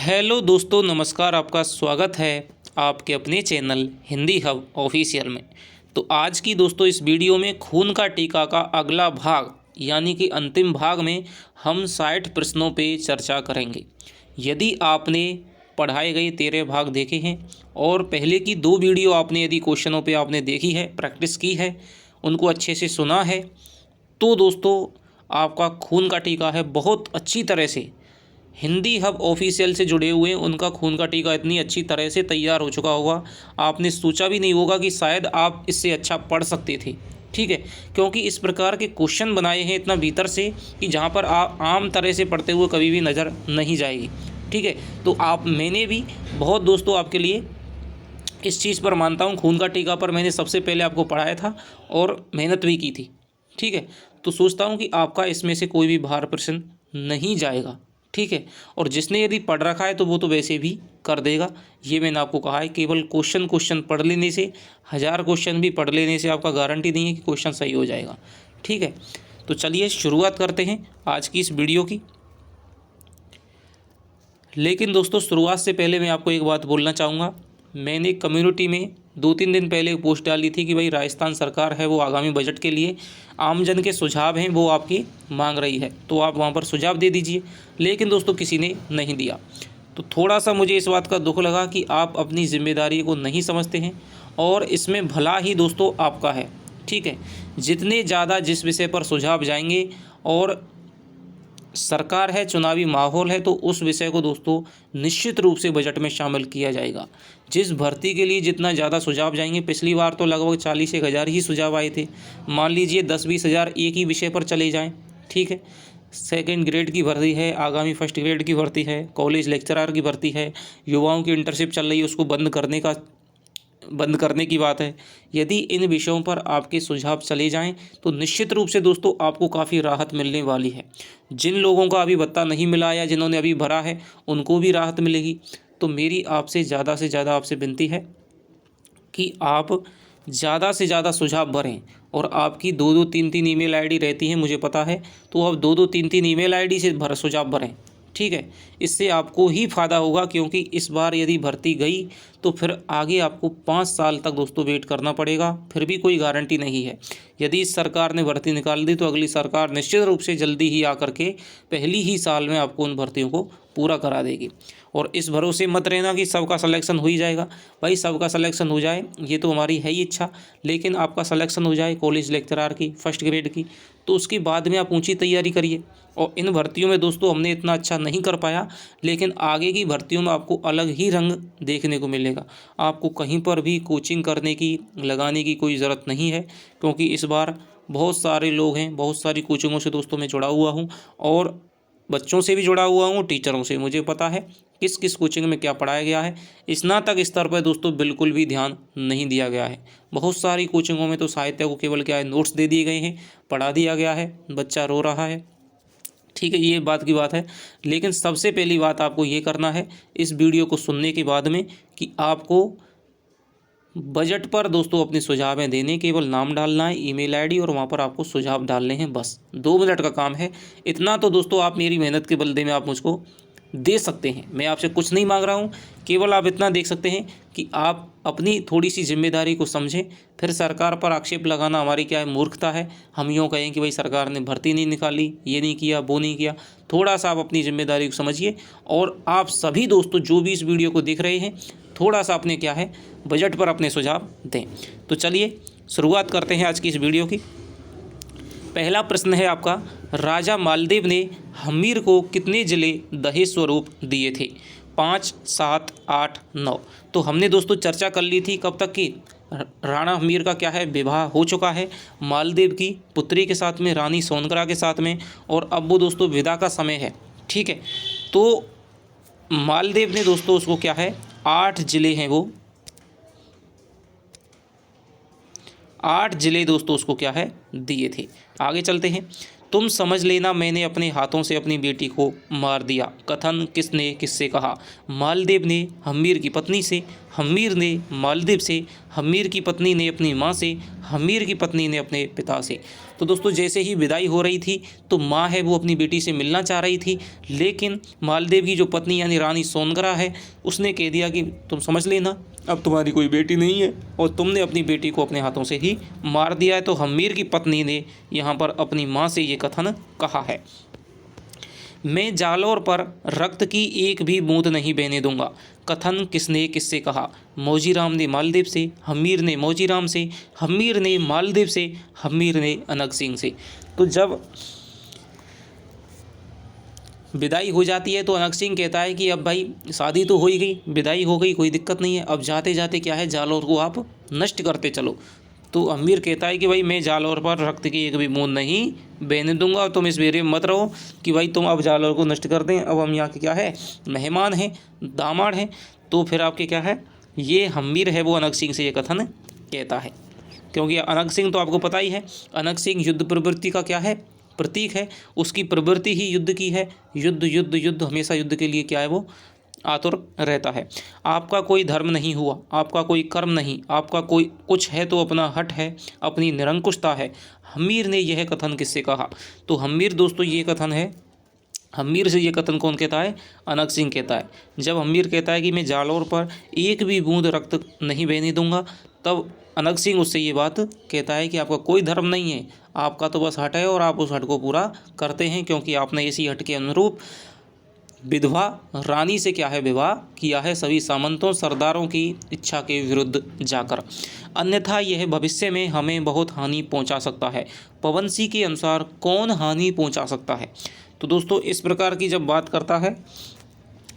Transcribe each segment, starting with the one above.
Hello दोस्तों, नमस्कार। आपका स्वागत है आपके अपने चैनल हिंदी हब ऑफिशियल में। तो आज की दोस्तों इस वीडियो में खून का टीका का अगला भाग यानी कि अंतिम भाग में हम 60 प्रश्नों पे चर्चा करेंगे। यदि आपने पढ़ाए गए 13 भाग देखे हैं और पहले की 2 वीडियो आपने यदि क्वेश्चनों पे आपने देखी है, प्रैक्टिस की है, उनको अच्छे से सुना है, तो दोस्तों आपका खून का टीका है बहुत अच्छी तरह से हिंदी हब ऑफिशियल से जुड़े हुए हैं, उनका खून का टीका इतनी अच्छी तरह से तैयार हो चुका होगा, आपने सोचा भी नहीं होगा कि शायद आप इससे अच्छा पढ़ सकते थे। ठीक है, क्योंकि इस प्रकार के क्वेश्चन बनाए हैं इतना भीतर से कि जहाँ पर आप आम तरह से पढ़ते हुए कभी भी नज़र नहीं जाएगी। ठीक है, तो मैंने भी बहुत दोस्तों आपके लिए इस चीज़ पर मानता हूँ, खून का टीका पर मैंने सबसे पहले आपको पढ़ाया था और मेहनत भी की थी। ठीक है, तो सोचता हूँ कि आपका इसमें से कोई भी बाहर प्रश्न नहीं जाएगा। ठीक है, और जिसने यदि पढ़ रखा है तो वो तो वैसे भी कर देगा। ये मैंने आपको कहा है, केवल क्वेश्चन पढ़ लेने से, 1000 क्वेश्चन भी पढ़ लेने से आपका गारंटी नहीं है कि क्वेश्चन सही हो जाएगा। ठीक है, तो चलिए शुरुआत करते हैं आज की इस वीडियो की। लेकिन दोस्तों शुरुआत से पहले मैं आपको एक बात बोलना चाहूँगा। मैंने कम्युनिटी में 2-3 दिन पहले एक पोस्ट डाली थी कि भाई राजस्थान सरकार है वो आगामी बजट के लिए आमजन के सुझाव हैं वो आपकी मांग रही है, तो आप वहाँ पर सुझाव दे दीजिए। लेकिन दोस्तों किसी ने नहीं दिया, तो थोड़ा सा मुझे इस बात का दुख लगा कि आप अपनी जिम्मेदारी को नहीं समझते हैं और इसमें भला ही दोस्तों आपका है। ठीक है, जितने ज़्यादा जिस विषय पर सुझाव जाएंगे और सरकार है, चुनावी माहौल है, तो उस विषय को दोस्तों निश्चित रूप से बजट में शामिल किया जाएगा। जिस भर्ती के लिए जितना ज़्यादा सुझाव जाएंगे, पिछली बार तो लगभग 40-1 हज़ार ही सुझाव आए थे, मान लीजिए 10-20 हज़ार एक ही विषय पर चले जाएं। ठीक है, सेकंड ग्रेड की भर्ती है, आगामी फर्स्ट ग्रेड की भर्ती है, कॉलेज लेक्चरर की भर्ती है, युवाओं की इंटर्नशिप चल रही है, उसको बंद करने की बात है। यदि इन विषयों पर आपके सुझाव चले जाएं तो निश्चित रूप से दोस्तों आपको काफ़ी राहत मिलने वाली है। जिन लोगों का अभी भत्ता नहीं मिला या जिन्होंने अभी भरा है उनको भी राहत मिलेगी। तो मेरी आपसे ज़्यादा से ज़्यादा आपसे विनती है कि आप ज़्यादा से ज़्यादा सुझाव भरें। और आपकी 2-2 3-3 ईमेल आईडी रहती हैं, मुझे पता है, तो आप 2-2 3-3 ईमेल आईडी से सुझाव भरें। ठीक है, इससे आपको ही फ़ायदा होगा, क्योंकि इस बार यदि भर्ती गई तो फिर आगे आपको 5 साल तक दोस्तों वेट करना पड़ेगा, फिर भी कोई गारंटी नहीं है। यदि इस सरकार ने भर्ती निकाल दी तो अगली सरकार निश्चित रूप से जल्दी ही आकर के पहली ही साल में आपको उन भर्तियों को पूरा करा देगी। और इस भरोसे मत रहना कि सबका सिलेक्शन हो ही जाएगा। भाई सबका सिलेक्शन हो जाए ये तो हमारी है ही इच्छा, लेकिन आपका सिलेक्शन हो जाए कॉलेज लेक्चरर की फर्स्ट ग्रेड की, तो उसके बाद में आप ऊंची तैयारी करिए। और इन भर्तियों में दोस्तों हमने इतना अच्छा नहीं कर पाया, लेकिन आगे की भर्तियों में आपको अलग ही रंग देखने को मिलेगा। आपको कहीं पर भी कोचिंग करने की लगाने की कोई ज़रूरत नहीं है, क्योंकि इस बार बहुत सारे लोग हैं, बहुत सारी कोचिंगों से दोस्तों मैं जुड़ा हुआ हूँ और बच्चों से भी जुड़ा हुआ हूँ, टीचरों से। मुझे पता है किस किस कोचिंग में क्या पढ़ाया गया है। स्नातक स्तर पर दोस्तों बिल्कुल भी ध्यान नहीं दिया गया है। बहुत सारी कोचिंगों में तो साहित्य को केवल क्या है, नोट्स दे दिए गए हैं, पढ़ा दिया गया है, बच्चा रो रहा है। ठीक है, ये बात की बात है। लेकिन सबसे पहली बात आपको ये करना है इस वीडियो को सुनने के बाद में कि आपको बजट पर दोस्तों अपने सुझावें देने, केवल नाम डालना है, ईमेल आईडी, और वहाँ पर आपको सुझाव डालने हैं। बस 2 मिनट का काम है। इतना तो दोस्तों आप मेरी मेहनत के बलदे में आप मुझको दे सकते हैं। मैं आपसे कुछ नहीं मांग रहा हूँ, केवल आप इतना देख सकते हैं कि आप अपनी थोड़ी सी जिम्मेदारी को समझें। फिर सरकार पर आक्षेप लगाना हमारी क्या है, मूर्खता है। हम यूँ कहें कि भाई सरकार ने भर्ती नहीं निकाली, ये नहीं किया, वो नहीं किया। थोड़ा सा आप अपनी जिम्मेदारी को समझिए। और आप सभी दोस्तों जो भी इस वीडियो को देख रहे हैं, थोड़ा सा अपने क्या है, बजट पर अपने सुझाव दें। तो चलिए शुरुआत करते हैं आज की इस वीडियो की। पहला प्रश्न है आपका, राजा मालदेव ने हम्मीर को कितने जिले दहेज स्वरूप दिए थे? 5, 7, 8, 9। तो हमने दोस्तों चर्चा कर ली थी कब तक की, राणा हम्मीर का क्या है, विवाह हो चुका है मालदेव की पुत्री के साथ में, रानी सोनकरा के साथ में, और अब वो दोस्तों विदा का समय है। ठीक है, तो मालदेव ने दोस्तों उसको क्या है, 8 जिले हैं वो, 8 जिले दोस्तों उसको क्या है, दिए थे। आगे चलते हैं। तुम समझ लेना मैंने अपने हाथों से अपनी बेटी को मार दिया, कथन किसने किससे कहा? मालदेव ने हम्मीर की पत्नी से, हम्मीर ने मालदेव से, हम्मीर की पत्नी ने अपनी माँ से, हम्मीर की पत्नी ने अपने पिता से। तो दोस्तों जैसे ही विदाई हो रही थी तो माँ है वो अपनी बेटी से मिलना चाह रही थी, लेकिन मालदेव की जो पत्नी यानी रानी सोनगरा है उसने कह दिया कि तुम समझ लेना, अब तुम्हारी कोई बेटी नहीं है और तुमने अपनी बेटी को अपने हाथों से ही मार दिया है। तो हम्मीर की पत्नी ने यहाँ पर अपनी माँ से ये कथन कहा है, मैं जालौर पर रक्त की एक भी बूंद नहीं बहने दूंगा। कथन किसने किससे कहा? मौजीराम ने मालदेव से, हम्मीर ने मौजीराम से, हम्मीर ने मालदेव से, हम्मीर ने अनग सिंह से। तो जब विदाई हो जाती है तो अनग सिंह कहता है कि अब भाई शादी तो हो ही गई, विदाई हो गई, कोई दिक्कत नहीं है, अब जाते जाते क्या है जालौर को आप नष्ट करते चलो। तो हम्मीर कहता है कि भाई मैं जालौर पर रक्त की एक भी बूंद नहीं बहने दूंगा, तुम इस बेरे में मत रहो कि भाई तुम अब जालौर को नष्ट कर दें, अब हम यहाँ के क्या है मेहमान हैं, दामाद हैं। तो फिर आपके क्या है ये हम्मीर है वो अनग सिंह से ये कथन कहता है, क्योंकि अनग सिंह तो आपको पता ही है, अनग सिंह युद्ध प्रवृत्ति का क्या है प्रतीक है, उसकी प्रवृत्ति ही युद्ध की है, युद्ध युद्ध युद्ध, हमेशा युद्ध के लिए क्या है वो आतुर रहता है। आपका कोई धर्म नहीं हुआ, आपका कोई कर्म नहीं, आपका कोई कुछ है तो अपना हट है, अपनी निरंकुशता है। हम्मीर ने यह कथन किससे कहा? तो हम्मीर दोस्तों ये कथन है, हम्मीर से ये कथन कौन कहता है? अनग सिंह कहता है। जब हम्मीर कहता है कि मैं जालौर पर एक भी बूंद रक्त नहीं बहने दूंगा, तब अनग सिंह उससे ये बात कहता है कि आपका कोई धर्म नहीं है, आपका तो बस हट है और आप उस हट को पूरा करते हैं, क्योंकि आपने इसी हट के अनुरूप विधवा रानी से क्या है विवाह किया है, सभी सामंतों सरदारों की इच्छा के विरुद्ध जाकर, अन्यथा यह भविष्य में हमें बहुत हानि पहुंचा सकता है। पवन सिंह के अनुसार कौन हानि पहुंचा सकता है? तो दोस्तों इस प्रकार की जब बात करता है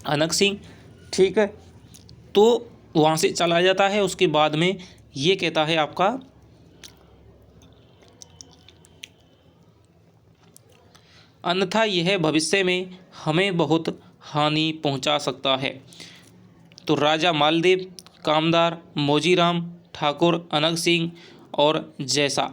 अनग सिंह, ठीक है, तो वहाँ से चला जाता है। उसके बाद में ये कहता है आपका अन्यथा यह भविष्य में हमें बहुत हानि पहुंचा सकता है। तो राजा मालदेव, कामदार, मौजीराम, ठाकुर अनग सिंह और जैसा,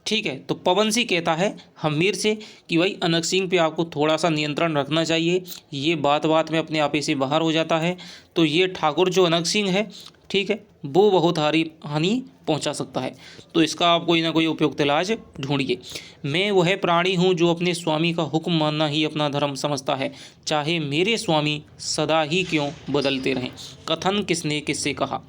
ठीक है। तो पवन सिंह कहता है हम्मीर से कि भाई अनग सिंह पे आपको थोड़ा सा नियंत्रण रखना चाहिए, ये बात बात में अपने आप से बाहर हो जाता है। तो ये ठाकुर जो अनग सिंह है, ठीक है, वो बहुत हानि पहुंचा सकता है, तो इसका आप कोई ना कोई उपयुक्त इलाज ढूंढिए। मैं वह प्राणी हूँ जो अपने स्वामी का हुक्म मानना ही अपना धर्म समझता है, चाहे मेरे स्वामी सदा ही क्यों बदलते रहें। कथन किसने किससे कहा?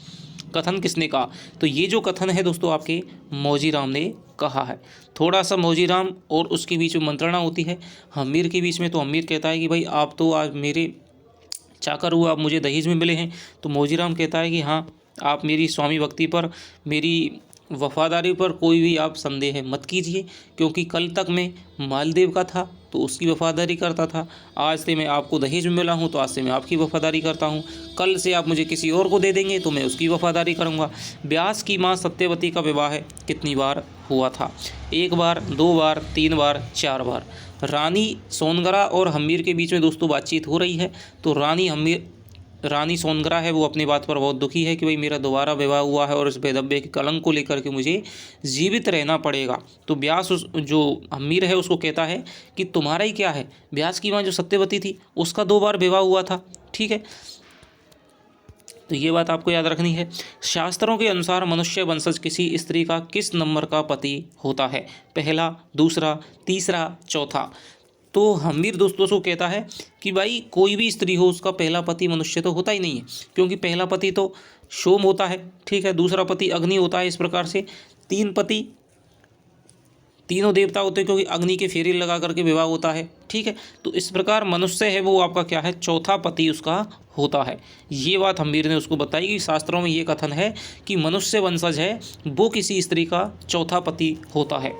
कथन किसने कहा? तो ये जो कथन है दोस्तों आपके मौजीराम ने कहा है। थोड़ा सा मौजीराम और उसके बीच में मंत्रणा होती है हम्मीर के बीच में। तो हम्मीर कहता है कि भाई आप तो आज मेरे चाकर हुआ, आप मुझे दहेज में मिले हैं। तो मौजीराम कहता है कि हाँ, आप मेरी स्वामी भक्ति पर, मेरी वफादारी पर कोई भी आप संदेह मत कीजिए, क्योंकि कल तक मैं मालदेव का था तो उसकी वफादारी करता था, आज से मैं आपको दहेज में मिला हूँ तो आज से मैं आपकी वफादारी करता हूँ, कल से आप मुझे किसी और को दे देंगे तो मैं उसकी वफादारी करूँगा। व्यास की माँ सत्यवती का विवाह कितनी बार हुआ था? 1 बार, 2 बार, 3 बार, 4 बार। रानी सोनगरा और हम्मीर के बीच में दोस्तों बातचीत हो रही है। तो रानी सोनगरा है वो अपनी बात पर बहुत दुखी है कि भाई मेरा दोबारा विवाह हुआ है और इस बेदब्बे के कलंक को लेकर के मुझे जीवित रहना पड़ेगा। तो व्यास जो हम्मीर है उसको कहता है कि तुम्हारा ही क्या है, व्यास की माँ जो सत्यवती थी उसका 2 बार विवाह हुआ था, ठीक है। तो ये बात आपको याद रखनी है। शास्त्रों के अनुसार मनुष्य वंशज किसी स्त्री का किस नंबर का पति होता है? पहला, दूसरा, तीसरा, चौथा। तो हम्मीर दोस्तों को कहता है कि भाई कोई भी स्त्री हो उसका पहला पति मनुष्य तो होता ही नहीं है, क्योंकि पहला पति तो सोम होता है, ठीक है, दूसरा पति अग्नि होता है। इस प्रकार से 3 पति, तीनों देवता होते हैं, क्योंकि अग्नि के फेरे लगा करके विवाह होता है, ठीक है। तो इस प्रकार मनुष्य है वो आपका क्या है, चौथा पति उसका होता है। ये बात हम्मीर ने उसको बताई कि शास्त्रों में ये कथन है कि मनुष्य वंशज है वो किसी स्त्री का चौथा पति होता है,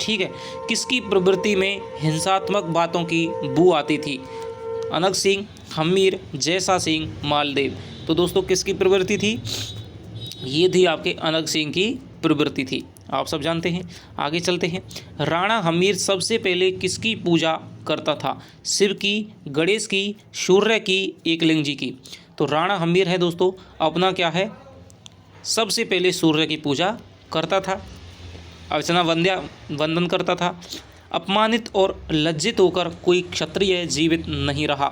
ठीक है। किसकी प्रवृत्ति में हिंसात्मक बातों की बू आती थी? अनग सिंह, हम्मीर, जैसा सिंह, मालदेव। तो दोस्तों किसकी प्रवृत्ति थी? ये थी आपके अनग सिंह की प्रवृत्ति थी, आप सब जानते हैं। आगे चलते हैं। राणा हम्मीर सबसे पहले किसकी पूजा करता था? शिव की, गणेश की, सूर्य की, एकलिंग जी की। तो राणा हम्मीर है दोस्तों अपना क्या है, सबसे पहले सूर्य की पूजा करता था, अर्चना वंदन करता था। अपमानित और लज्जित होकर कोई क्षत्रिय जीवित नहीं रहा।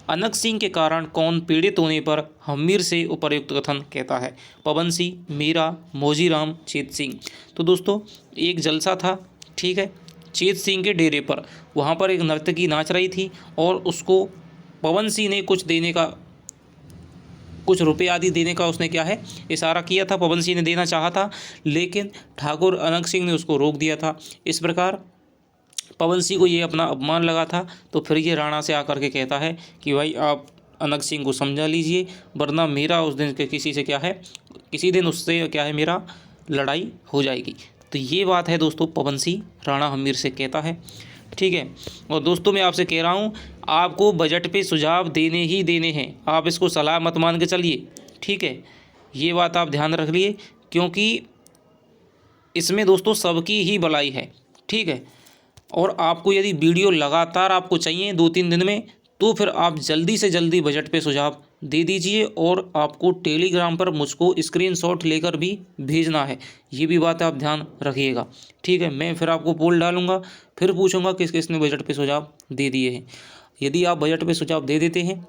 अनंग सिंह के कारण कौन पीड़ित होने पर हम्मीर से उपर्युक्त कथन कहता है? पवन सिंह, मीरा, मौजीराम, चेत सिंह। तो दोस्तों एक जलसा था, ठीक है, चेत सिंह के डेरे पर। वहाँ पर एक नर्तकी नाच रही थी और उसको पवन सिंह ने कुछ रुपए आदि देने का उसने क्या है इशारा किया था, पवन सिंह ने देना चाहा था, लेकिन ठाकुर अनंग सिंह ने उसको रोक दिया था। इस प्रकार पवन सिंह को ये अपना अपमान लगा था। तो फिर ये राणा से आकर के कहता है कि भाई आप अनंग सिंह को समझा लीजिए, वरना मेरा उस दिन किसी से क्या है, किसी दिन उससे क्या है मेरा लड़ाई हो जाएगी। तो ये बात है दोस्तों, पवन सिंह राणा हम्मीर से कहता है, ठीक है। और दोस्तों मैं आपसे कह रहा हूँ, आपको बजट पे सुझाव देने ही देने हैं, आप इसको सलाह मत मान के चलिए, ठीक है। ये बात आप ध्यान रख लिए, क्योंकि इसमें दोस्तों सबकी ही भलाई है, ठीक है। और आपको यदि वीडियो लगातार आपको चाहिए 2-3 दिन में, तो फिर आप जल्दी से जल्दी बजट पे सुझाव दे दीजिए। और आपको टेलीग्राम पर मुझको स्क्रीनशॉट लेकर भी भेजना है, ये भी बात आप ध्यान रखिएगा, ठीक है। मैं फिर आपको पोल डालूंगा, फिर पूछूंगा किस किसने बजट पे सुझाव दे दिए हैं। यदि आप बजट पे सुझाव दे देते हैं,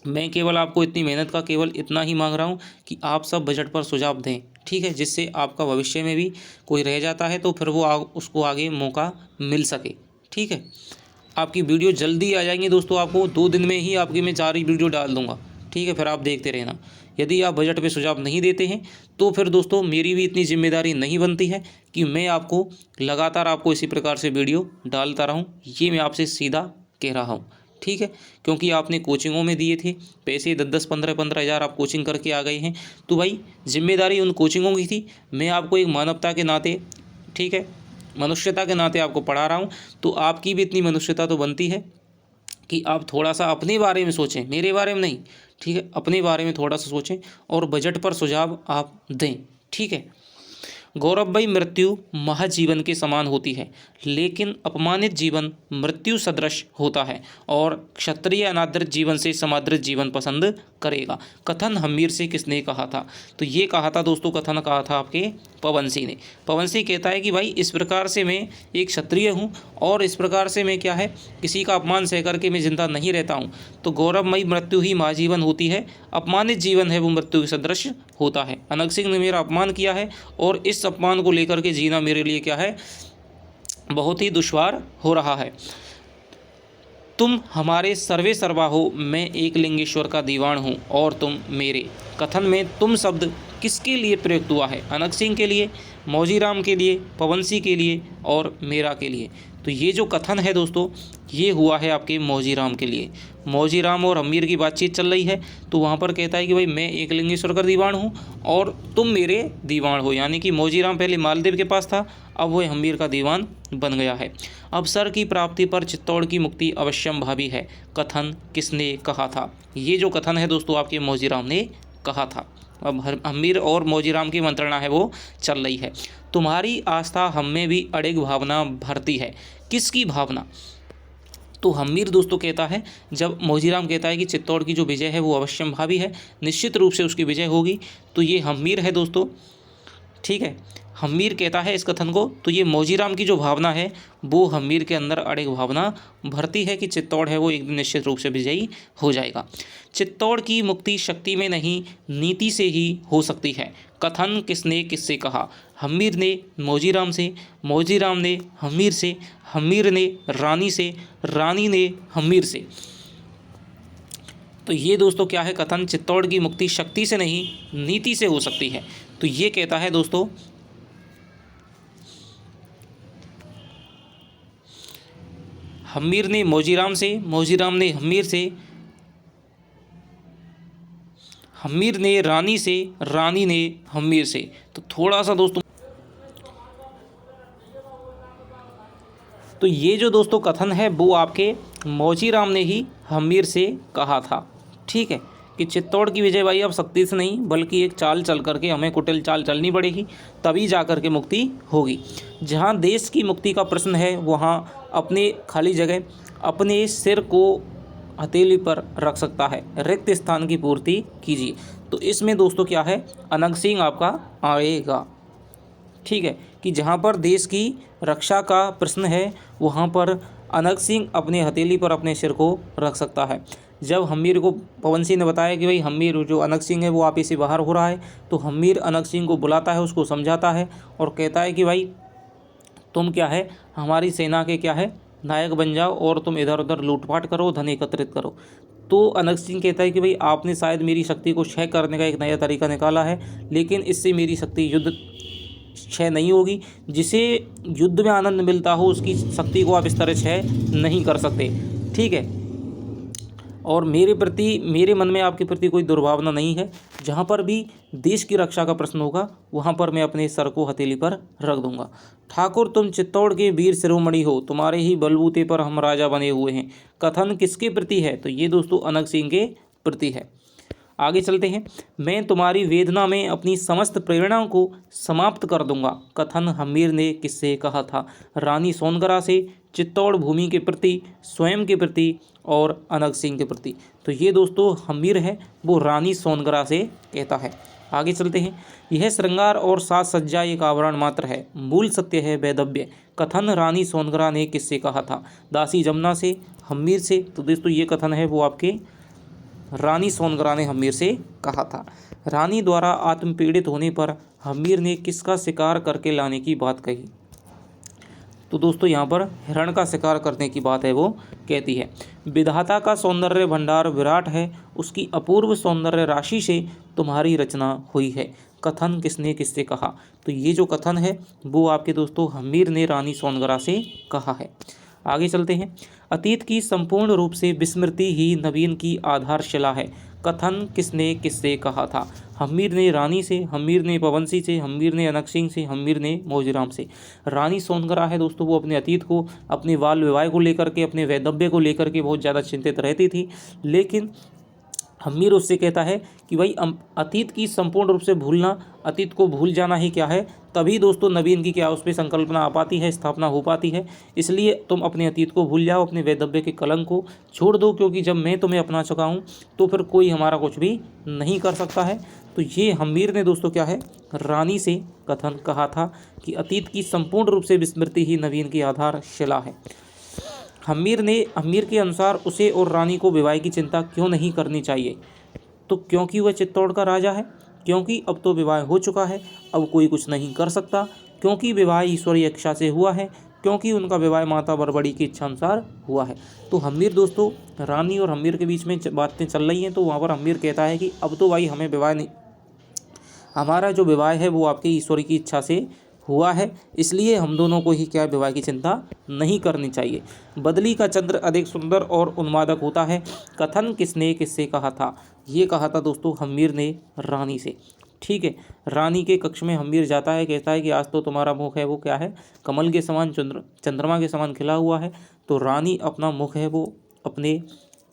मैं केवल आपको इतनी मेहनत का केवल इतना ही मांग रहा हूँ कि आप सब बजट पर सुझाव दें, ठीक है, जिससे आपका भविष्य में भी कोई रह जाता है तो फिर वो उसको आगे मौका मिल सके, ठीक है। आपकी वीडियो जल्दी आ जाएंगी दोस्तों, आपको 2 दिन में ही आपकी मैं 4 ही वीडियो डाल दूंगा, ठीक है। फिर आप देखते रहना। यदि आप बजट पे सुझाव नहीं देते हैं तो फिर दोस्तों मेरी भी इतनी जिम्मेदारी नहीं बनती है कि मैं आपको लगातार आपको इसी प्रकार से वीडियो डालता रहूँ। ये मैं आपसे सीधा कह रहा हूँ, ठीक है। क्योंकि आपने कोचिंगों में दिए थे पैसे, 10-10, 15-15 हज़ार आप कोचिंग करके आ गए हैं, तो भाई जिम्मेदारी उन कोचिंगों की थी। मैं आपको एक मानवता के नाते, ठीक है, मनुष्यता के नाते आपको पढ़ा रहा हूँ, तो आपकी भी इतनी मनुष्यता तो बनती है कि आप थोड़ा सा अपने बारे में सोचें, मेरे बारे में नहीं, ठीक है, अपने बारे में थोड़ा सा सोचें और बजट पर सुझाव आप दें, ठीक है। गौरवमयी मृत्यु महाजीवन के समान होती है, लेकिन अपमानित जीवन मृत्यु सदृश होता है, और क्षत्रिय अनादृत जीवन से समादृत जीवन पसंद करेगा। कथन हम्मीर से किसने कहा था? तो ये कहा था दोस्तों, कथन कहा था आपके पवन सिंह ने। पवन सिंह कहता है कि भाई इस प्रकार से मैं एक क्षत्रिय हूँ और इस प्रकार से मैं क्या है किसी का अपमान सह करके मैं जिंदा नहीं रहता हूँ। तो गौरवमयी मृत्यु ही महाजीवन होती है, अपमानित जीवन है वो मृत्यु के सदृश होता है। अनंग सिंह ने मेरा अपमान किया है और इस अपमान को लेकर के जीना मेरे लिए क्या है बहुत ही दुश्वार हो रहा है। तुम हमारे सर्वे सर्वा हो, मैं एक लिंगेश्वर का दीवान हूँ और तुम मेरे। कथन में तुम शब्द किसके लिए प्रयुक्त हुआ है? अनंग सिंह के लिए, मौजीराम के लिए, पवन सिंह के लिए और मेरा के लिए। तो ये जो कथन है दोस्तों, ये हुआ है आपके मौजीराम के लिए। मौजीराम और हम्मीर की बातचीत चल रही है, तो वहाँ पर कहता है कि भाई मैं एक लिंगेश्वर का दीवान हूँ और तुम मेरे दीवान हो, यानी कि मौजीराम पहले मालदेव के पास था, अब वो हम्मीर का दीवान बन गया है। अवसर की प्राप्ति पर चित्तौड़ की मुक्ति अवश्यंभावी है, कथन किसने कहा था? ये जो कथन है दोस्तों आपके मौजीराम ने कहा था। अब हम्मीर और मौजीराम की मंत्रणा है वो चल रही है। तुम्हारी आस्था हम में भी अड़िग भावना भरती है। किसकी भावना? तो हम्मीर दोस्तों कहता है, जब मौजीराम कहता है कि चित्तौड़ की जो विजय है वो अवश्यंभावी है, निश्चित रूप से उसकी विजय होगी, तो ये हम्मीर है दोस्तों, ठीक है। हम्मीर कहता है इस कथन को, तो ये मौजीराम की जो भावना है वो हम्मीर के अंदर अड़िग भावना भरती है कि चित्तौड़ है वो एक दिन निश्चित रूप से विजयी हो जाएगा। चित्तौड़ की मुक्ति शक्ति में नहीं नीति से ही हो सकती है। कथन किसने किससे कहा? हम्मीर ने मौजीराम से, मौजीराम ने हम्मीर से, हम्मीर ने रानी से, रानी ने हम्मीर से। तो ये दोस्तों क्या है कथन? चित्तौड़ की मुक्ति शक्ति से नहीं नीति से हो सकती है। तो ये कहता है दोस्तों हम्मीर ने मौजीराम से, मौजीराम ने हम्मीर से, हम्मीर ने रानी से, रानी ने हम्मीर से। तो थोड़ा सा दोस्तों, तो ये जो दोस्तों कथन है वो आपके मौजीराम ने ही हम्मीर से कहा था, ठीक है, कि चित्तौड़ की विजय भाई अब शक्ति से नहीं बल्कि एक चाल चल करके हमें कुटिल चाल चलनी पड़ेगी, तभी जा कर के मुक्ति होगी। जहाँ देश की मुक्ति का प्रश्न है वहाँ अपने खाली जगह अपने सिर को हथेली पर रख सकता है, रिक्त स्थान की पूर्ति कीजिए। तो इसमें दोस्तों क्या है, अनंग सिंह आपका आएगा, ठीक है, कि जहाँ पर देश की रक्षा का प्रश्न है वहाँ पर अनंग सिंह अपने हथेली पर अपने सिर को रख सकता है। जब हम्मीर को पवन सिंह ने बताया कि भाई हम्मीर जो अनक सिंह है वो आप से बाहर हो रहा है, तो हम्मीर अनक सिंह को बुलाता है, उसको समझाता है और कहता है कि भाई तुम क्या है हमारी सेना के क्या है नायक बन जाओ और तुम इधर उधर लूटपाट करो, धन एकत्रित करो। तो अनक सिंह कहता है कि भाई आपने शायद मेरी शक्ति को क्षय करने का एक नया तरीका निकाला है, लेकिन इससे मेरी शक्ति युद्ध क्षय नहीं होगी। जिसे युद्ध में आनंद मिलता हो उसकी शक्ति को आप इस तरह क्षय नहीं कर सकते, ठीक है। और मेरे मन में आपके प्रति कोई दुर्भावना नहीं है। जहाँ पर भी देश की रक्षा का प्रश्न होगा वहाँ पर मैं अपने सर को हथेली पर रख दूंगा। ठाकुर तुम चित्तौड़ के वीर शिरोमणि हो, तुम्हारे ही बलबूते पर हम राजा बने हुए हैं। कथन किसके प्रति है? तो ये दोस्तों अनक सिंह के प्रति है। आगे चलते हैं। मैं तुम्हारी वेदना में अपनी समस्त प्रेरणाओं को समाप्त कर दूंगा। कथन हम्मीर ने किससे कहा था? रानी सोनगरा से, चित्तौड़ भूमि के प्रति, स्वयं के प्रति और अनक सिंह के प्रति। तो ये दोस्तों हम्मीर है वो रानी सोनगरा से कहता है। आगे चलते हैं। यह श्रृंगार और साज सज्जा एक आवरण मात्र है, मूल सत्य है वैदव्य। कथन रानी सोनगरा ने किससे कहा था? दासी जमुना से, हम्मीर से। तो दोस्तों ये कथन है वो आपके रानी सोनगरा ने हम्मीर से कहा था। रानी द्वारा आत्मपीड़ित होने पर हम्मीर ने किसका शिकार करके लाने की बात कही? तो दोस्तों यहाँ पर हिरण का शिकार करने की बात है वो कहती है। विधाता का सौंदर्य भंडार विराट है, उसकी अपूर्व सौंदर्य राशि से तुम्हारी रचना हुई है। कथन किसने किससे कहा? तो ये जो कथन है वो आपके दोस्तों हम्मीर ने रानी सोनगरा से कहा है। आगे चलते हैं। अतीत की संपूर्ण रूप से विस्मृति ही नवीन की आधारशिला है। कथन किसने किससे कहा था? हम्मीर ने रानी से, हम्मीर ने पवन सिंह से, हम्मीर ने अनक सिंह से, हम्मीर ने मौजीराम से। रानी सोनगरा है दोस्तों वो अपने अतीत को, अपने बाल विवाह को लेकर के, अपने वैदव्य को लेकर के बहुत ज़्यादा चिंतित रहती थी। लेकिन हम्मीर उससे कहता है कि भाई अतीत की संपूर्ण रूप से भूलना, अतीत को भूल जाना ही क्या है, तभी दोस्तों नवीन की क्या उस पर संकल्पना आ पाती है, स्थापना हो पाती है। इसलिए तुम अपने अतीत को भूल जाओ, अपने वैदव्य के कलंक को छोड़ दो, क्योंकि जब मैं तुम्हें अपना चुका हूँ तो फिर कोई हमारा कुछ भी नहीं कर सकता है। तो ये हम्मीर ने दोस्तों क्या है रानी से कथन कहा था कि अतीत की संपूर्ण रूप से विस्मृति ही नवीन की आधारशिला है। हम्मीर के अनुसार उसे और रानी को विवाह की चिंता क्यों नहीं करनी चाहिए? तो क्योंकि वह चित्तौड़ का राजा है, क्योंकि अब तो विवाह हो चुका है, अब कोई कुछ नहीं कर सकता, क्योंकि विवाह ईश्वरीय इच्छा से हुआ है, क्योंकि उनका विवाह माता बरबड़ी की इच्छा अनुसार हुआ है। तो हम्मीर दोस्तों रानी और हम्मीर के बीच में बातें चल रही हैं, तो वहाँ पर हम्मीर कहता है कि अब तो भाई हमें विवाह नहीं, हमारा जो विवाह है वो आपकी ईश्वर की इच्छा से हुआ है, इसलिए हम दोनों को ही क्या विवाह की चिंता नहीं करनी चाहिए। बदली का चंद्र अधिक सुंदर और उन्मादक होता है। कथन किसने किससे कहा था? ये कहा था दोस्तों हम्मीर ने रानी से, ठीक है। रानी के कक्ष में हम्मीर जाता है, कहता है कि आज तो तुम्हारा मुख है वो क्या है कमल के समान, चंद्रमा के समान खिला हुआ है। तो रानी अपना मुख है वो अपने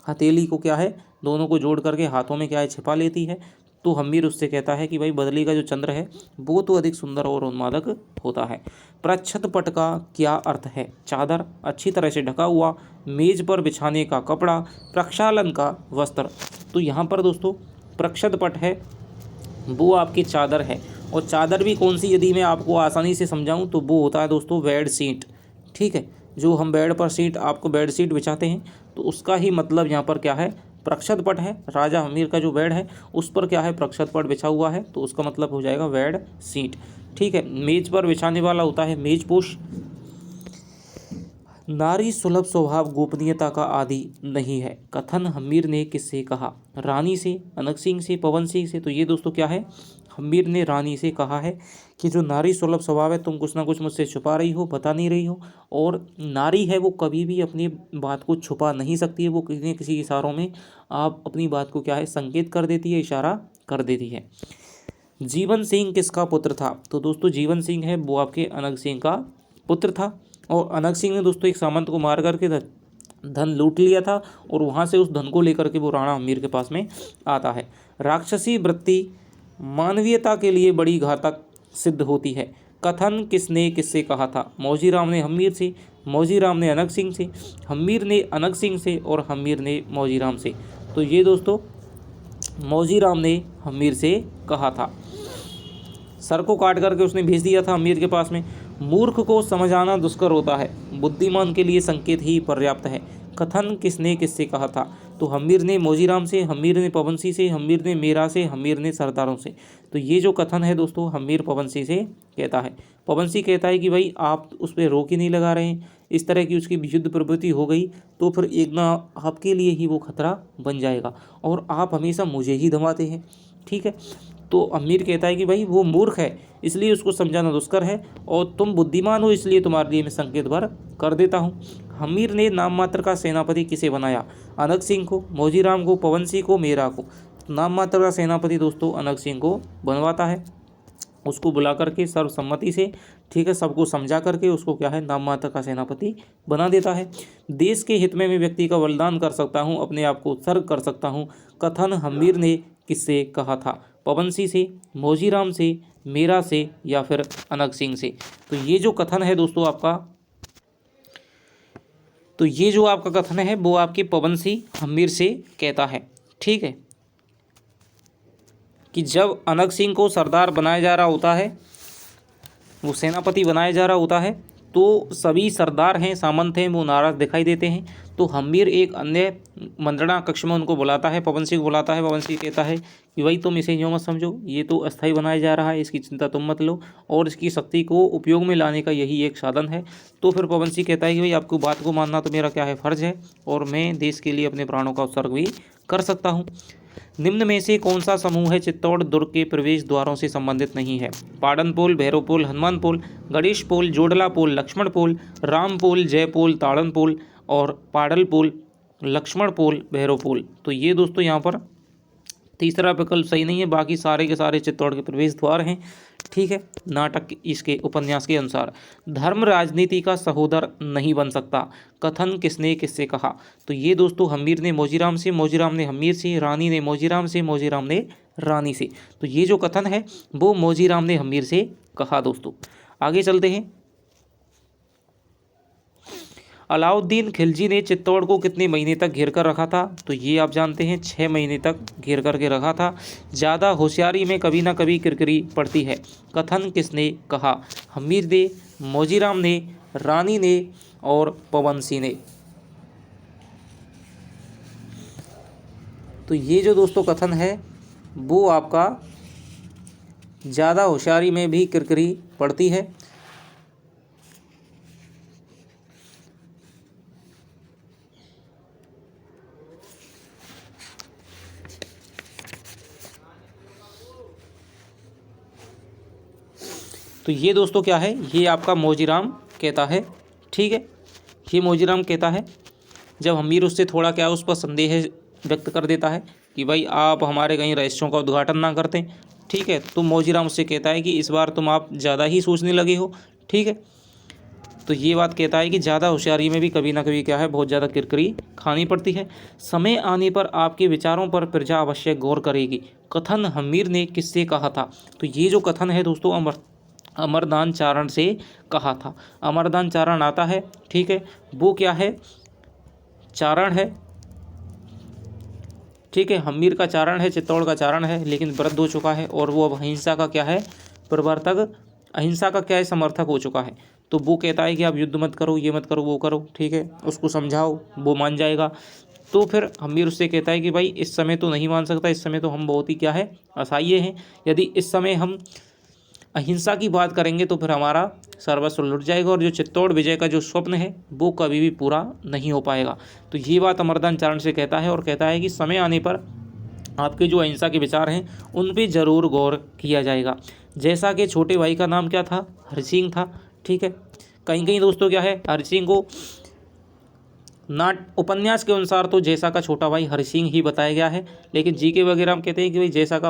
हथेली को क्या है दोनों को जोड़ करके हाथों में क्या है छिपा लेती है। तो हम्मीर उससे कहता है कि भाई बदली का जो चंद्र है वो तो अधिक सुंदर और उन्मादक होता है। प्रच्छद पट का क्या अर्थ है? चादर, अच्छी तरह से ढका हुआ, मेज पर बिछाने का कपड़ा, प्रक्षालन का वस्त्र। तो यहाँ पर दोस्तों प्रच्छद पट है वो आपकी चादर है, और चादर भी कौन सी यदि मैं आपको आसानी से समझाऊँ तो वो होता है दोस्तों बेड शीट, ठीक है। जो हम बेड पर सीट आपको बेड शीट बिछाते हैं तो उसका ही मतलब यहाँ पर क्या है प्रक्षद पट है। राजा हम्मीर का जो बेड है उस पर क्या है प्रक्षद पट बिछा हुआ है, तो उसका मतलब हो जाएगा बेड सीट, ठीक है। मेज पर बिछाने वाला होता है मेजपोश। नारी सुलभ स्वभाव गोपनीयता का आदि नहीं है। कथन हम्मीर ने किससे कहा? रानी से, अनक सिंह से, पवन सिंह से। तो ये दोस्तों क्या है हम्मीर ने रानी से कहा है कि जो नारी सुलभ स्वभाव है, तुम कुछ ना कुछ मुझसे छुपा रही हो, बता नहीं रही हो, और नारी है वो कभी भी अपनी बात को छुपा नहीं सकती है, वो किसी न किसी इशारों में आप अपनी बात को क्या है संकेत कर देती है, इशारा कर देती है। जीवन सिंह किसका पुत्र था? तो दोस्तों जीवन सिंह है वो आपके अनक सिंह का पुत्र था, और अनक सिंह ने दोस्तों एक सामंत को मार करके धन लूट लिया था, और वहाँ से उस धन को लेकर के वो राणा हम्मीर के पास में आता है। राक्षसी वृत्ति मानवीयता के लिए बड़ी घातक सिद्ध होती है। कथन किसने किससे कहा था? मौजीराम ने हम्मीर से, मौजीराम ने अनक सिंह से, हम्मीर ने अनक सिंह से, और हम्मीर ने मौजीराम से। तो ये दोस्तों मौजीराम ने हम्मीर से कहा था। सर को काट करके उसने भेज दिया था हम्मीर के पास में। मूर्ख को समझाना दुष्कर होता है, बुद्धिमान के लिए संकेत ही पर्याप्त है। कथन किसने किससे कहा था? तो हम्मीर ने मोजीराम से, हम्मीर ने पवन सिंह से, हम्मीर ने मेरा से, हम्मीर ने सरदारों से। तो ये जो कथन है दोस्तों, हम्मीर पवन सिंह से कहता है। पवन सिंह कहता है कि भाई आप उस पर रोक ही नहीं लगा रहे हैं, इस तरह की उसकी युद्ध प्रवृत्ति हो गई तो फिर एक ना आपके लिए ही वो खतरा बन जाएगा, और आप हमेशा मुझे ही धमाते हैं। ठीक है, तो अमीर कहता है कि भाई वो मूर्ख है इसलिए उसको समझाना दुष्कर है, और तुम बुद्धिमान हो इसलिए तुम्हारे लिए मैं संकेत भर कर देता हूँ। हमीर ने नाम मात्र का सेनापति किसे बनाया? अनंग सिंह को, मौजीराम को, पवन सिंह को, मेरा को। नाम मात्र का सेनापति दोस्तों अनंग सिंह को बनवाता है, उसको बुला करके सर्वसम्मति से, ठीक है, सबको समझा करके उसको क्या है, नाम मात्र का सेनापति बना देता है। देश के हित में मैं व्यक्ति का बलिदान कर सकता हूँ, अपने आप को उत्सर्ग कर सकता हूँ। कथन हमीर ने किससे कहा था? पवन सिंह से, मौजीराम से, मेरा से, या फिर अनंग सिंह से। तो ये जो कथन है दोस्तों आपका, तो ये जो आपका कथन है वो आपके पवन सिंह हमीर से कहता है। ठीक है, कि जब अनंग सिंह को सरदार बनाया जा रहा होता है, वो सेनापति बनाया जा रहा होता है, तो सभी सरदार हैं, सामंत हैं, वो नाराज़ दिखाई देते हैं। तो हमीर एक अन्य मंत्रणा कक्ष में उनको बुलाता है, पवन सिंह को बुलाता है। पवन सिंह कहता है कि भाई तुम इसे यूँ मत समझो, ये तो अस्थायी बनाया जा रहा है, इसकी चिंता तुम मत लो, और इसकी शक्ति को उपयोग में लाने का यही एक साधन है। तो फिर पवन सिंह कहता है कि भाई आपको बात को मानना तो मेरा क्या है, फ़र्ज़ है, और मैं देश के लिए अपने प्राणों का उत्सर्ग भी कर सकता हूँ। निम्न में से कौन सा समूह है चित्तौड़ दुर्ग के प्रवेश द्वारों से संबंधित नहीं है? पाटन पोल, भैरव पोल, हनुमान पोल, गणेश पोल, जोडला पोल, लक्ष्मण पोल, राम पोल, जय पोल, ताड़न पोल और पाडल पोल, लक्ष्मण पोल, भैरव पोल। तो ये दोस्तों यहाँ पर तीसरा विकल्प सही नहीं है, बाकी सारे के सारे चित्तौड़ के प्रवेश द्वार हैं। ठीक है, नाटक इसके उपन्यास के अनुसार धर्म राजनीति का सहोदर नहीं बन सकता, कथन किसने किससे कहा? तो ये दोस्तों हमीर ने मौजीराम से, मौजीराम ने हमीर से, रानी ने मौजीराम से, मौजीराम ने रानी से। तो ये जो कथन है वो मौजीराम ने हमीर से कहा। दोस्तों आगे चलते हैं। अलाउद्दीन खिलजी ने चित्तौड़ को कितने महीने तक घेर कर रखा था? तो ये आप जानते हैं 6 महीने तक घेर करके रखा था। ज़्यादा होशियारी में कभी ना कभी किरकिरी पड़ती है, कथन किसने कहा? हमीर ने, मौजीराम ने, रानी ने और पवन सिंह ने। तो ये जो दोस्तों कथन है वो आपका ज़्यादा होशियारी में भी किरकिरी पड़ती है। तो ये दोस्तों क्या है, ये आपका मौजीराम कहता है। ठीक है, ये मौजीराम कहता है जब हमीर उससे थोड़ा क्या उस पर संदेह व्यक्त कर देता है कि भाई आप हमारे कहीं रहस्यों का उद्घाटन ना करते। ठीक है, तो मौजीराम उससे कहता है कि इस बार तुम आप ज़्यादा ही सोचने लगे हो। ठीक है, तो ये बात कहता है कि ज़्यादा होशियारी में भी कभी ना कभी क्या है, बहुत ज़्यादा किरकिरी खानी पड़ती है। समय आने पर आपके विचारों पर प्रजा अवश्य गौर करेगी, कथन हमीर ने किससे कहा था? तो ये जो कथन है दोस्तों अमरदान चारण से कहा था। अमरदान चारण आता है, ठीक है, वो क्या है, चारण है। ठीक है, हमीर का चारण है, चित्तौड़ का चारण है, लेकिन वृद्ध हो चुका है और वो अब अहिंसा का क्या है, प्रवर्तक, अहिंसा का क्या है, समर्थक हो चुका है। तो वो कहता है कि आप युद्ध मत करो, ये मत करो, वो करो। ठीक है, उसको समझाओ, वो मान जाएगा। तो फिर हमीर उससे कहता है कि भाई इस समय तो नहीं मान सकता, इस समय तो हम बहुत ही क्या है, असहाय हैं। यदि इस समय हम अहिंसा की बात करेंगे तो फिर हमारा सर्वस्व लुट जाएगा और जो चित्तौड़ विजय का जो स्वप्न है वो कभी भी पूरा नहीं हो पाएगा। तो ये बात अमरदान चारण से कहता है और कहता है कि समय आने पर आपके जो अहिंसा के विचार हैं उन पे ज़रूर गौर किया जाएगा। जैसा कि छोटे भाई का नाम क्या था, हरि सिंह था। ठीक है, कहीं कहीं दोस्तों क्या है, हरि सिंह को उपन्यास के अनुसार तो जैसा का छोटा भाई हरि सिंह ही बताया गया है, लेकिन जीके वगैरह हम कहते हैं कि भाई जैसा का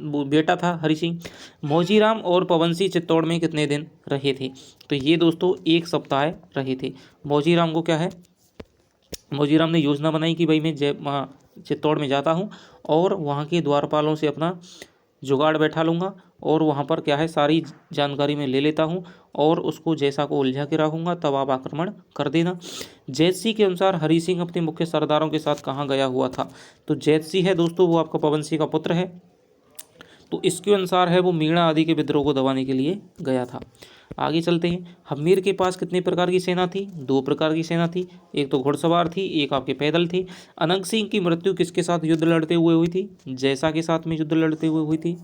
बेटा था हरि सिंह। मौजीराम और पवन सिंह चित्तौड़ में कितने दिन रहे थे? तो ये दोस्तों 1 सप्ताह रहे थे। मौजीराम को क्या है, मौजीराम ने योजना बनाई कि भाई मैं चित्तौड़ में जाता हूँ और वहाँ के द्वारपालों से अपना जुगाड़ बैठा लूँगा और वहाँ पर क्या है, सारी जानकारी मैं ले लेता हूँ और उसको जैसा को उलझा के रखूँगा, तब आप आक्रमण कर देना। जैतसी के अनुसार हरि सिंह अपने मुख्य सरदारों के साथ कहाँ गया हुआ था? तो जैतसी है दोस्तों वो आपका पवन सिंह का पुत्र है। तो इसके अनुसार है वो मीणा आदि के विद्रोह को दबाने के लिए गया था। आगे चलते हैं। हम्मीर के पास कितने प्रकार की सेना थी? 2 प्रकार की सेना थी, एक तो घुड़सवार थी, एक आपके पैदल थी। अनंग सिंह की मृत्यु किसके साथ युद्ध लड़ते हुए हुई थी? जैसा के साथ में युद्ध लड़ते हुए हुई थी।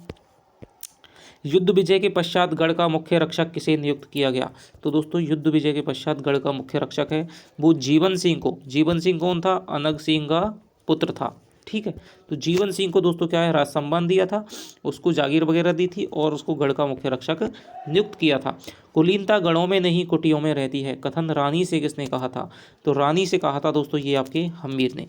युद्ध विजय के पश्चात गढ़ का मुख्य रक्षक किसे नियुक्त किया गया? तो दोस्तों युद्ध विजय के पश्चात गढ़ का मुख्य रक्षक है वो जीवन सिंह को, जीवन सिंह कौन था? अनंग सिंह का पुत्र था। ठीक है, तो जीवन सिंह को दोस्तों क्या है, राज सम्मान दिया था, उसको जागीर वगैरह दी थी और उसको गढ़ का मुख्य रक्षक नियुक्त किया था। कुलीनता गढ़ों में नहीं कुटियों में रहती है, कथन रानी से किसने कहा था? तो रानी से कहा था दोस्तों ये आपके हम्मीर ने।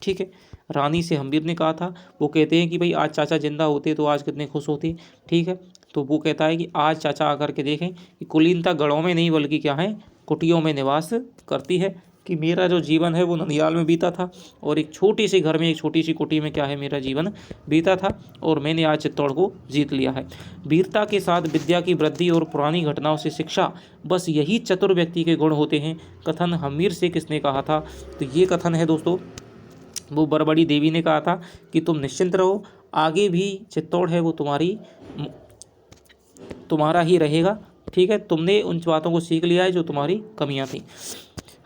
ठीक है, रानी से हम्मीर ने कहा था। वो कहते हैं कि भाई आज चाचा जिंदा होते तो आज कितने खुश होते। ठीक है, तो वो कहता है कि आज चाचा आकर के देखें कि कुलीनता गढ़ों में नहीं बल्कि क्या है, कुटियों में निवास करती है, कि मेरा जो जीवन है वो ननियाल में बीता था और एक छोटी सी घर में, एक छोटी सी कुटी में क्या है, मेरा जीवन बीता था और मैंने आज चित्तौड़ को जीत लिया है। वीरता के साथ विद्या की वृद्धि और पुरानी घटनाओं से शिक्षा, बस यही चतुर व्यक्ति के गुण होते हैं, कथन हम्मीर से किसने कहा था? तो ये कथन है दोस्तों वो बरबड़ी देवी ने कहा था कि तुम निश्चिंत रहो, आगे भी चित्तौड़ है वो तुम्हारा ही रहेगा। ठीक है, तुमने उन बातों को सीख लिया है जो तुम्हारी कमियां थी।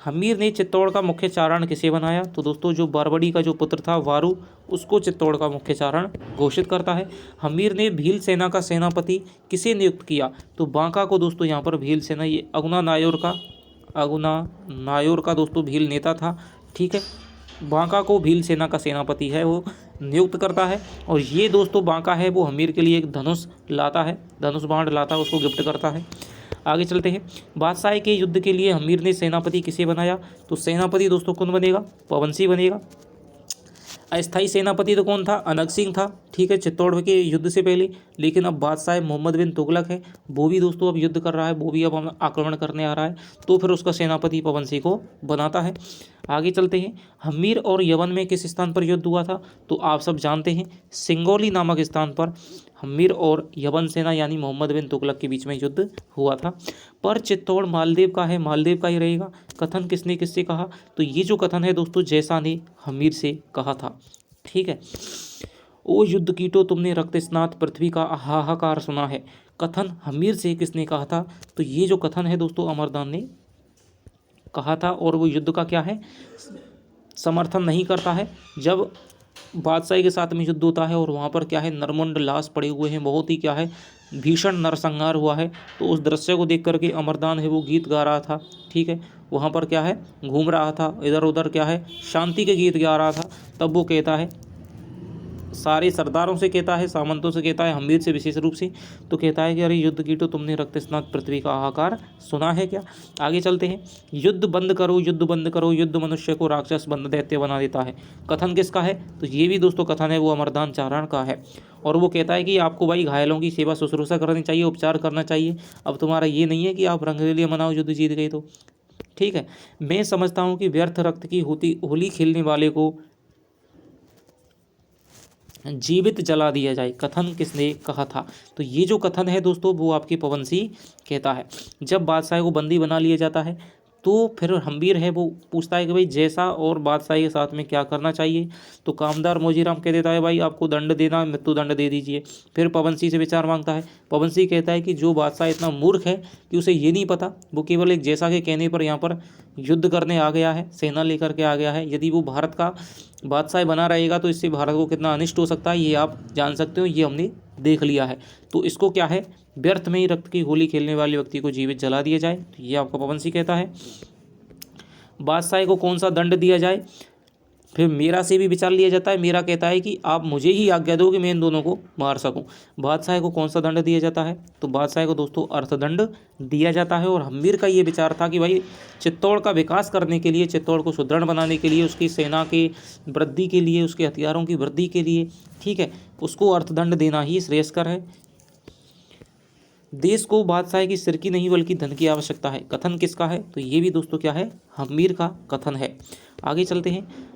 हम्मीर ने चित्तौड़ का मुख्य चारण किसे बनाया? तो दोस्तों जो बरबड़ी का जो पुत्र था वारू, उसको चित्तौड़ का मुख्य चारण घोषित करता है। हम्मीर ने भील सेना का सेनापति किसे नियुक्त किया? तो बांका को दोस्तों यहाँ पर भील सेना, ये अगुना नायोर का दोस्तों भील नेता था। ठीक है, बांका को भील सेना का सेनापति है वो नियुक्त करता है और ये दोस्तों बांका है वो हम्मीर के लिए एक धनुष लाता है, धनुष बाण लाता है, उसको गिफ्ट करता है। आगे चलते हैं। बादशाह के युद्ध के लिए हम्मीर ने सेनापति किसे बनाया? तो सेनापति दोस्तों कौन बनेगा? पवन सिंह बनेगा। अस्थाई सेनापति तो कौन था? अनंग सिंह था। ठीक है, चित्तौड़ के युद्ध से पहले। लेकिन अब बादशाह मोहम्मद बिन तुगलक है, वो भी दोस्तों अब युद्ध कर रहा है, वो भी अब आक्रमण करने आ रहा है, तो फिर उसका सेनापति पवन सिंह को बनाता है। आगे चलते हैं। हम्मीर और यवन में किस स्थान पर युद्ध हुआ था? तो आप सब जानते हैं सिंगोली नामक स्थान पर हम्मीर और यवन सेना यानी मोहम्मद बिन तुगलक के बीच में युद्ध हुआ था। पर चित्तौड़ मालदेव का है, मालदेव का ही रहेगा। कथन किसने किससे कहा? तो ये जो कथन है दोस्तों जैसा ने हम्मीर से कहा था। ठीक है, ओ युद्ध कीटो तुमने रक्त स्नात पृथ्वी का हाहाकार सुना है, कथन हम्मीर से किसने कहा था? तो ये जो कथन है दोस्तों अमरदान ने कहा था और वो युद्ध का क्या है, समर्थन नहीं करता है। जब बादशाह के साथ में युद्ध होता है और वहाँ पर क्या है, नरमुंड लाश पड़े हुए हैं, बहुत ही क्या है भीषण नरसंहार हुआ है, तो उस दृश्य को देख करके अमरदान है वो गीत गा रहा था। ठीक है, वहाँ पर क्या है घूम रहा था, इधर उधर क्या है शांति के गीत गा रहा था। तब वो कहता है, सारे सरदारों से कहता है, सामंतों से कहता है, हम्मीर से विशेष रूप से, तो कहता है कि अरे युद्ध कीटो तुमने रक्त स्नात पृथ्वी का हाहाकार सुना है क्या? आगे चलते हैं। युद्ध बंद करो, युद्ध बंद करो, युद्ध मनुष्य को राक्षस बंद दैत्य बना देता है, कथन किसका है? तो ये भी दोस्तों कथन है वो अमरदान चारण का है और वो कहता है कि आपको भाई घायलों की सेवा शुश्रूषा करनी चाहिए, उपचार करना चाहिए। अब तुम्हारा ये नहीं है कि आप रंगरेलियाँ मनाओ युद्ध जीत गए तो। ठीक है, मैं समझता हूँ कि व्यर्थ रक्त की होली खेलने वाले को जीवित जला दिया जाए, कथन किसने कहा था? तो ये जो कथन है दोस्तों वो आपके पवन सिंह कहता है। जब बादशाह को बंदी बना लिया जाता है तो फिर हम्मीर है वो पूछता है कि भाई जैसा और बादशाह के साथ में क्या करना चाहिए? तो कामदार मोजीराम कह देता है भाई आपको दंड देना, मृत्यु दंड दे दीजिए। फिर पवन सिंह से विचार मांगता है। पवन सिंह कहता है कि जो बादशाह इतना मूर्ख है कि उसे ये नहीं पता, वो केवल एक जैसा के कहने पर यहाँ पर युद्ध करने आ गया है, सेना लेकर के आ गया है, यदि वो भारत का बादशाह बना रहेगा तो इससे भारत को कितना अनिष्ट हो सकता है ये आप जान सकते हो, ये हमने देख लिया है। तो इसको क्या है, व्यर्थ में ही रक्त की होली खेलने वाले व्यक्ति को जीवित जला दिया जाए, तो ये आपका पवन सिंह कहता है। बादशाह को कौन सा दंड दिया जाए? फिर मीरा से भी विचार लिया जाता है। मीरा कहता है कि आप मुझे ही आज्ञा दो कि मैं इन दोनों को मार सकूं। बादशाह को कौन सा दंड दिया जाता है? तो बादशाह को दोस्तों अर्थदंड दिया जाता है। और हम्मीर का ये विचार था कि भाई चित्तौड़ का विकास करने के लिए, चित्तौड़ को सुदृढ़ बनाने के लिए, उसकी सेना की वृद्धि के लिए, उसके हथियारों की वृद्धि के लिए, ठीक है, उसको अर्थदंड देना ही श्रेयस्कर है। देश को बादशाह की सिर की नहीं बल्कि धन की आवश्यकता है, कथन किसका है? तो ये भी दोस्तों क्या है, हम्मीर का कथन है। आगे चलते हैं।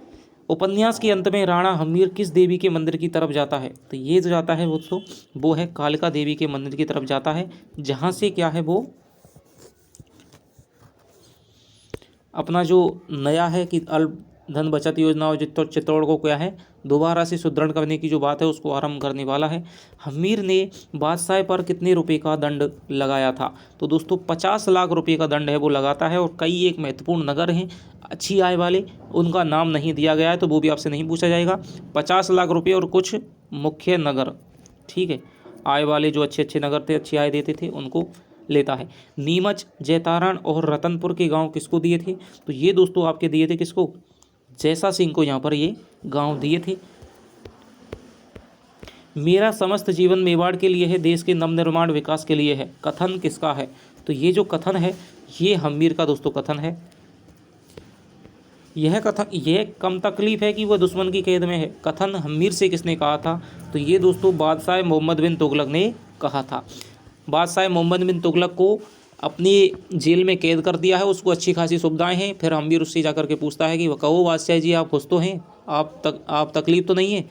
उपन्यास के अंत में राणा हम्मीर किस देवी के मंदिर की तरफ जाता है? तो ये जो जाता है दोस्तों वो है कालिका देवी के मंदिर की तरफ जाता है, जहाँ से क्या है वो अपना जो नया है कि धन बचत योजना और चित्तौड़ को क्या है दोबारा से सुदृढ़ करने की जो बात है उसको आरंभ करने वाला है। हमीर ने बादशाह पर कितने रुपए का दंड लगाया था? तो दोस्तों 50 लाख रुपए का दंड है वो लगाता है। और कई एक महत्वपूर्ण नगर हैं अच्छी आय वाले, उनका नाम नहीं दिया गया है तो वो भी आपसे नहीं पूछा जाएगा। 50 लाख रुपये और कुछ मुख्य नगर, ठीक है, आय वाले जो अच्छे अच्छे नगर थे, अच्छी आय देते थे, उनको लेता है। नीमच, जैतारण और रतनपुर के गांव किसको दिए थे? तो ये दोस्तों आपके दिए थे किसको? जैसा सिंह को यहाँ पर ये गांव दिए थे। मेरा समस्त जीवन मेवाड़ के लिए है, देश के नवनिर्माण विकास के लिए है, कथन किसका है? तो ये जो कथन है ये हमीर का दोस्तों कथन है। यह कथन, यह कम तकलीफ है कि वह दुश्मन की कैद में है, कथन हमीर से किसने कहा था? तो ये दोस्तों बादशाह मोहम्मद बिन तुगलक ने कहा था। बादशाह मोहम्मद बिन तुगलक को अपनी जेल में कैद कर दिया है, उसको अच्छी खासी सुविधाएं हैं। फिर हमीर उससे जा करके पूछता है कि वह कहो बादशाह जी आप खुश तो हैं, आप तकलीफ तो नहीं है?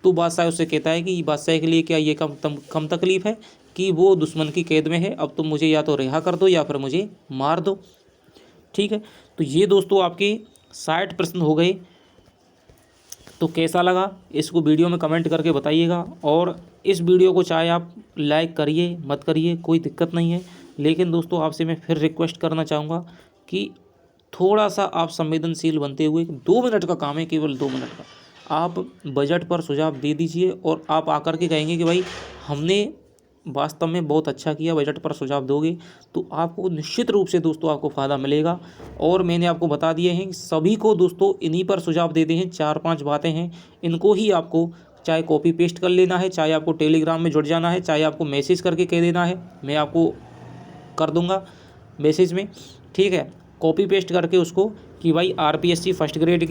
तो बादशाह उससे कहता है कि बादशाह के लिए क्या ये कम तकलीफ है कि वो दुश्मन की कैद में है, अब तुम मुझे या तो रिहा कर दो या फिर मुझे मार दो, ठीक है। तो ये दोस्तों आपके 60 प्रश्न हो गए। तो कैसा लगा इसको वीडियो में कमेंट करके बताइएगा। और इस वीडियो को चाहे आप लाइक करिए मत करिए कोई दिक्कत नहीं है, लेकिन दोस्तों आपसे मैं फिर रिक्वेस्ट करना चाहूँगा कि थोड़ा सा आप संवेदनशील बनते हुए, 2 मिनट का काम है, केवल 2 मिनट का, आप बजट पर सुझाव दे दीजिए। और आप आकर के कहेंगे कि भाई हमने वास्तव में बहुत अच्छा किया, बजट पर सुझाव दोगे तो आपको निश्चित रूप से दोस्तों आपको फ़ायदा मिलेगा। और मैंने आपको बता दिए हैं सभी को दोस्तों इन्हीं पर सुझाव देते हैं, 4-5 बातें हैं, इनको ही आपको चाहे कॉपी पेस्ट कर लेना है, चाहे आपको टेलीग्राम में जुड़ जाना है, चाहे आपको मैसेज करके कह देना है, मैं आपको कर दूंगा मैसेज में, ठीक है। कॉपी पेस्ट करके उसको कि भाई आरपीएससी फर्स्ट ग्रेड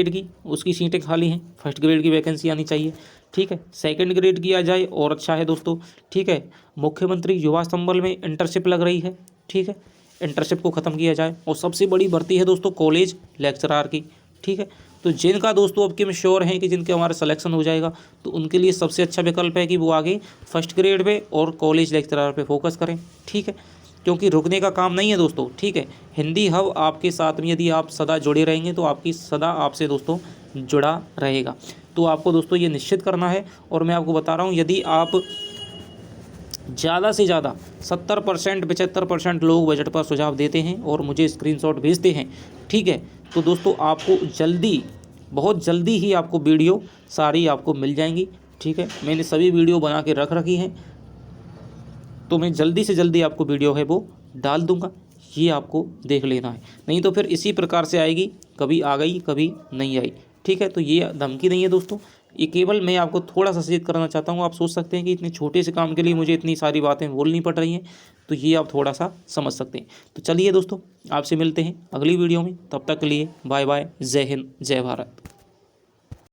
की उसकी सीटें खाली हैं, फर्स्ट ग्रेड की वैकेंसी आनी चाहिए, ठीक है। सेकंड ग्रेड की आ जाए और अच्छा है दोस्तों, ठीक है। मुख्यमंत्री युवा संबल में इंटर्नशिप लग रही है, ठीक है, इंटर्नशिप को ख़त्म किया जाए। और सबसे बड़ी भर्ती है दोस्तों कॉलेज लेक्चरार की, ठीक है। तो जिनका दोस्तों अब कि मैं श्योर हैं कि जिनके हमारा सिलेक्शन हो जाएगा तो उनके लिए सबसे अच्छा विकल्प है कि वो आगे फर्स्ट ग्रेड पे और कॉलेज लेक्चरार पे फोकस करें, ठीक है, क्योंकि रुकने का काम नहीं है दोस्तों, ठीक है। हिंदी हब आपके साथ में यदि आप सदा जुड़े रहेंगे तो आपकी सदा आपसे दोस्तों जुड़ा रहेगा। तो आपको दोस्तों ये निश्चित करना है। और मैं आपको बता रहा हूँ यदि आप ज़्यादा से ज़्यादा 70% 75% लोग बजट पर सुझाव देते हैं और मुझे स्क्रीनशॉट भेजते हैं, ठीक है, तो दोस्तों आपको जल्दी, बहुत जल्दी ही आपको वीडियो सारी आपको मिल जाएंगी, ठीक है। मैंने सभी वीडियो बना के रख रखी हैं, तो मैं जल्दी से जल्दी आपको वीडियो है वो डाल दूंगा, ये आपको देख लेना है। नहीं तो फिर इसी प्रकार से आएगी, कभी आ गई कभी नहीं आई, ठीक है। तो ये धमकी नहीं है दोस्तों, ये केवल मैं आपको थोड़ा सा सचेत करना चाहता हूँ। आप सोच सकते हैं कि इतने छोटे से काम के लिए मुझे इतनी सारी बातें बोलनी पड़ रही हैं, तो ये आप थोड़ा सा समझ सकते हैं। तो चलिए दोस्तों आपसे मिलते हैं अगली वीडियो में, तब तक के लिए बाय बाय, जय हिंद जय भारत।